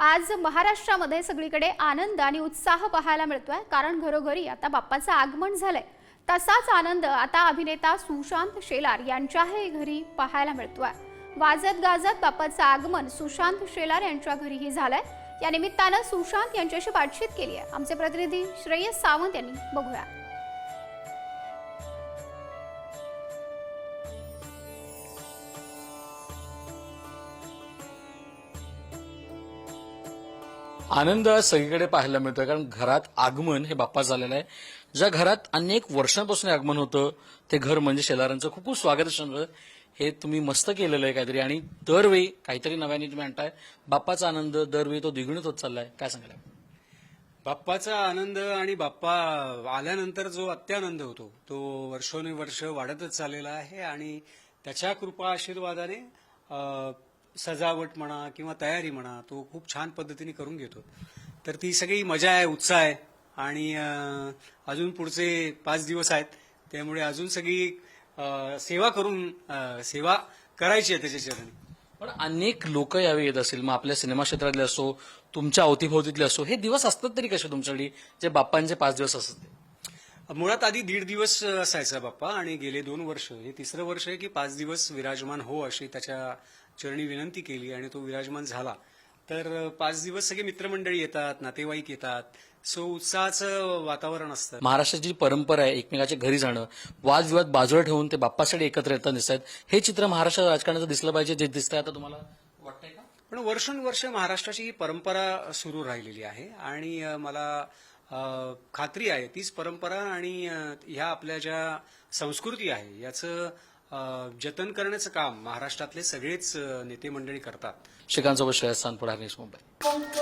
आज महाराष्ट्रामध्ये सगळीकडे आनंद आणि उत्साह पाहायला मिळतोय, कारण घरोघरी आता बाप्पाचं आगमन झालंय। तसाच आनंद आता अभिनेता सुशांत शेलार यांच्याही घरी पाहायला मिळतोय। वाजत गाजत बाप्पाचं आगमन सुशांत शेलार यांच्या घरीही झालंय। या निमित्तानं सुशांत यांच्याशी बातचीत केली आहे आमचे प्रतिनिधी श्रेयस सावंत यांनी। बघूया। आनंद सगळीकडे पाहायला मिळतोय, कारण घरात आगमन हे बाप्पा झालेलं आहे। ज्या घरात अनेक वर्षांपासून आगमन होतं ते घर म्हणजे शेलारांचं खूप खूप स्वागत असतं। हे तुम्ही मस्त केलेलं आहे काहीतरी, आणि दरवेळी काहीतरी नव्याने तुम्ही आणताय। बाप्पाचा आनंद दरवेळी तो द्विगुणित होत चाललाय, काय सांगाल? बाप्पाचा आनंद आणि बाप्पा आल्यानंतर जो अत्यानंद होतो तो वर्षोनुवर्ष वाढतच चाललेला आहे। आणि त्याच्या कृपा आशीर्वादाने सजावट म्हणा किंवा तयारी म्हणा तो खूप छान पद्धतीने करून घेतो। तर ती सगळी मजा आहे, उत्साह आहे। आणि अजून पुढचे 5 दिवस आहेत, त्यामुळे अजून सगळी सेवा करायची आहे त्याच्या चरणी। पण अनेक लोक यावेळी येत असतील, मग आपल्या सिनेमा क्षेत्रातले असो, तुमच्या अवतीभोवतीतले असो, हे दिवस असतात तरी कसे तुमच्याकडे जे बाप्पांचे 5 दिवस असतात? मुळात आधी 1.5 दिवस असायचा बाप्पा, आणि गेले 2 वर्ष हे 3रं वर्ष आहे की 5 दिवस विराजमान हो अशी त्याच्या चरणी विनंती केली आणि तो विराजमान झाला। तर 5 दिवस सगळे मित्रमंडळी येतात, नातेवाईक येतात, सो उत्साहाचं वातावरण असतं। महाराष्ट्राची परंपरा आहे एकमेकाच्या घरी जाणं, वादविवाद बाजूला ठेवून ते बाप्पासाठी एकत्र येताना दिसत आहेत। हे चित्र महाराष्ट्र राजकारणाचं दिसलं पाहिजे, जे दिसतंय आता तुम्हाला वाटतंय का? पण वर्षानुवर्ष महाराष्ट्राची ही परंपरा सुरू राहिलेली आहे, आणि मला खात्री आहे तीच परंपरा आणि ह्या आपल्या ज्या संस्कृती आहे याचं जतन करण्याचं काम महाराष्ट्रातले सगळेच नेते मंडळी करतात। श्रीकांत सोबत श्रेयस सावंत, पुढारी न्यूज, मुंबई।